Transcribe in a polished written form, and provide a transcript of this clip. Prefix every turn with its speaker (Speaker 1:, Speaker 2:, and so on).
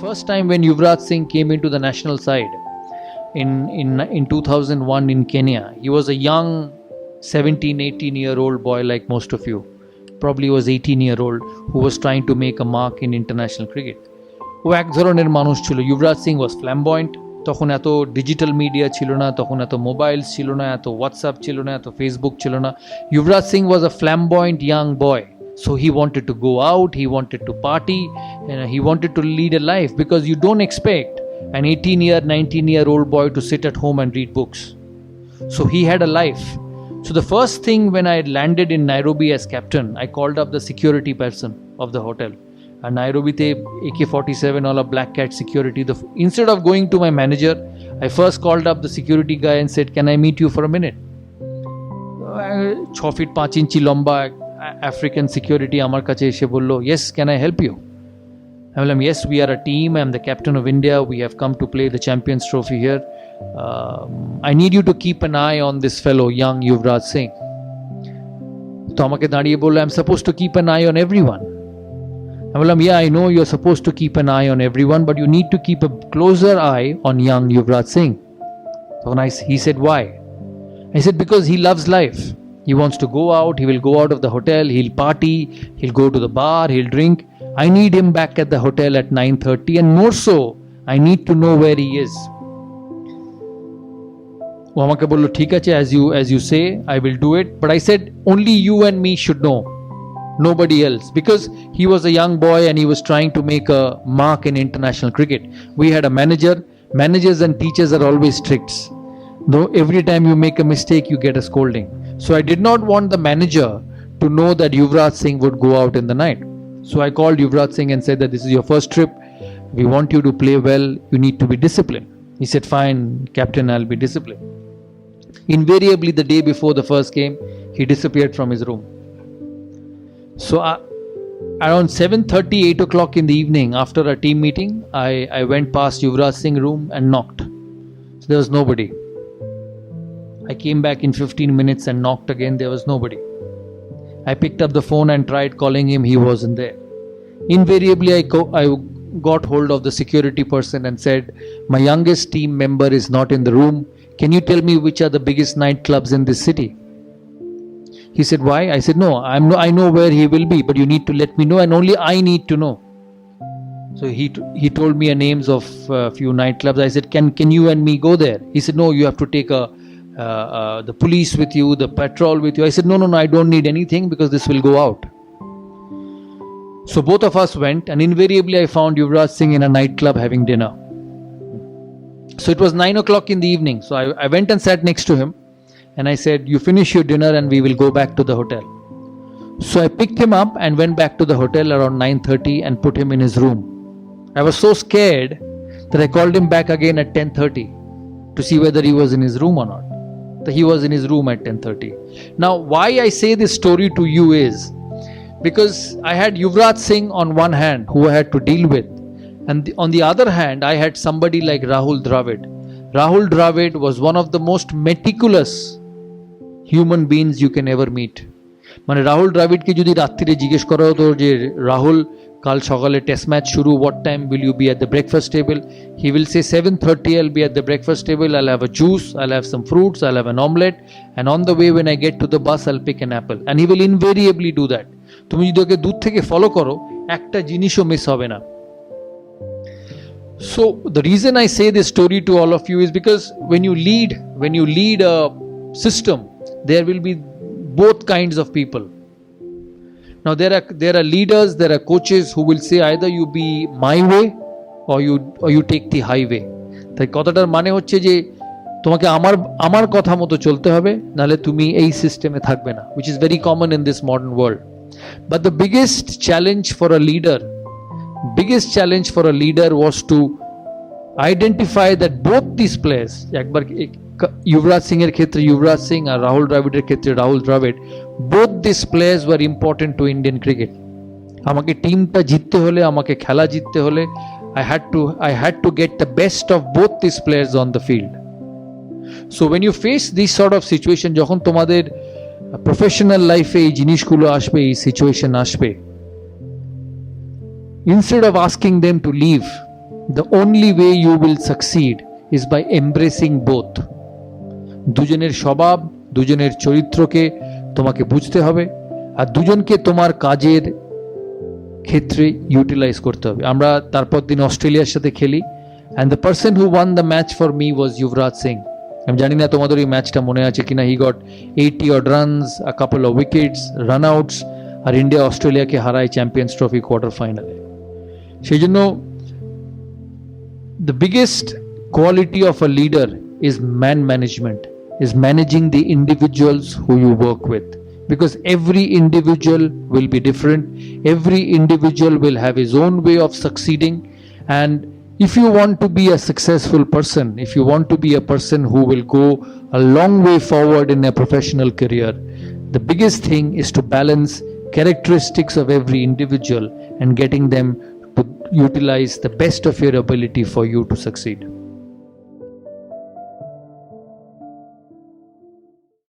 Speaker 1: first time when Yuvraj Singh came into the national side in 2001 in Kenya, he was a young 17-18-year-old boy like most of you. Probably was 18-year-old who was trying to make a mark in international cricket. ও এক ধরনের মানুষ ছিল। Yuvraj Singh was flamboyant. তখন এত digital media ছিল না, তখন এত মোবাইল ছিল না, এত হোয়াটসঅ্যাপ ছিল না, এত ফেসবুক ছিল না। Yuvraj Singh was a flamboyant young boy. So he wanted to go out, he wanted to party, and he wanted to lead a life, because you don't expect an 19-year-old boy to sit at home and read books. So he had a life. So the first thing when I landed in Nairobi as captain, I called up the security person of the hotel. And Nairobi te AK-47 all a black cat security. Instead of going to my manager, I first called up the security guy and said, "Can I meet you for a minute?" 6 feet 5 inch লম্বা African security আমার কাছে এসে বলল, "Yes, can I help you?" I told him, "Yes, we are a team. I am the captain of India. We have come to play the Champions Trophy here. I need you to keep an eye on this fellow, young Yuvraj Singh." তো আমাকে দাঁড়িয়ে বলল, "I'm supposed to keep an eye on everyone." I told him, "Yeah, I know you're supposed to keep an eye on everyone, but you need to keep a closer eye on young Yuvraj Singh." So he said, "Why?" I said, "Because he loves life. He wants to go out, he will go out of the hotel, he'll party, he'll go to the bar, he'll drink. I need him back at the hotel at 9:30, and more so, I need to know where he is." ও আমাকে বলল, "ঠিক আছে, as you say, I will do it." But I said, "Only you and me should know. Nobody else." Because he was a young boy and he was trying to make a mark in international cricket. We had a manager. Managers and teachers are always strict. Though every time you make a mistake, you get a scolding. So I did not want the manager to know that Yuvraj Singh would go out in the night. So I called Yuvraj Singh and said that this is your first trip. We want you to play well. You need to be disciplined. He said, "Fine, captain, I'll be disciplined." Invariably, the day before the first game, he disappeared from his room. So around 7:30, 8 o'clock in the evening, after a team meeting, I went past Yuvraj Singh's room and knocked. So there was nobody. I came back in 15 minutes and knocked again. There was nobody. I picked up the phone and tried calling him. He wasn't there. Invariably, I got hold of the security person and said, "My youngest team member is not in the room. Can you tell me which are the biggest nightclubs in this city?" He said, "Why?" I said, "No, I know where he will be, but you need to let me know, and only I need to know." So he told me names of a few nightclubs. I said, "Can you and me go there?" He said, "No, you have to take the police with you, the patrol with you." I said, no, I don't need anything, because this will go out." So both of us went, and invariably I found Yuvraj Singh in a nightclub having dinner. So it was 9 o'clock in the evening. So I went and sat next to him, and I said, "You finish your dinner and we will go back to the hotel." So I picked him up and went back to the hotel around 9:30 and put him in his room. I was so scared that I called him back again at 10:30 to see whether he was in his room or not. He was in his room at 10:30. Now, why I say this story to you is because I had Yuvraj Singh on one hand, who I had to deal with, and on the other hand, I had somebody like Rahul Dravid. Rahul Dravid was one of the most meticulous human beings you can ever meet. মানে রাহুল দ্রাবিডকে যদি রাত্রিরে জিজ্ঞেস করা হতো যে, "রাহুল, কাল সকালে test match শুরু, what time will you be at the breakfast table?" He will say 7:30 I'll be at the breakfast table, I'll have a juice, I'll have some fruits, I'll have an omelette, and on the way when I get to the bus I'll pick an apple. And he will invariably do that. তুমি যদি ওকে দূর থেকে follow করো, একটা জিনিসও miss হবে না। So the reason I say this story to all of you is because when you lead a system, there will be both kinds of people. Now there are leaders, there are coaches who will say either you be my way or you take the highway. তাই কথাটার মানে হচ্ছে যে তোমাকে আমার কথা মতো চলতে হবে, নাহলে তুমি এই সিস্টেমে থাকবে না, which is very common in this modern world. But the biggest challenge for a leader was to identify that both these players, একবার Yuvraj Singh এর ক্ষেত্রে Yuvraj Singh আর Rahul Dravid এর ক্ষেত্রে Rahul Dravid, both these players were important to Indian cricket. আমাকে টিমটা জিততে হলে, আমাকে খেলা জিততে হলে, I had to get the best of both these players on the field. So when you face this sort of situation, যখন তোমাদের প্রফেশনাল লাইফে এই জিনিসগুলো আসবে, এই সিচুয়েশন আসবে, instead of asking them to leave, The only way you will succeed is by embracing both. দুজনের স্বভাব, দুজনের চরিত্রকে তোমাকে বুঝতে হবে, আর দুজনকে তোমার কাজের ক্ষেত্রে ইউটিলাইজ করতে হবে। আমরা তারপর দিন অস্ট্রেলিয়ার সাথে খেলি, and the person who won the match for me was Yuvraj Singh. আমি জানি না তোমাদের এই ম্যাচটা মনে আছে কিনা। He got 80 odd runs, a couple of wickets, run outs, আর ইন্ডিয়া অস্ট্রেলিয়াকে হারায় চ্যাম্পিয়ন্স ট্রফি কোয়ার্টার ফাইনালে। সেই জন্য the biggest quality of a leader is man management, is managing the individuals who you work with, because every individual will be different, every individual will have his own way of succeeding. And if you want to be a successful person, if you want to be a person who will go a long way forward in a professional career, the biggest thing is to balance characteristics of every individual and getting them to utilize the best of your ability for you to succeed.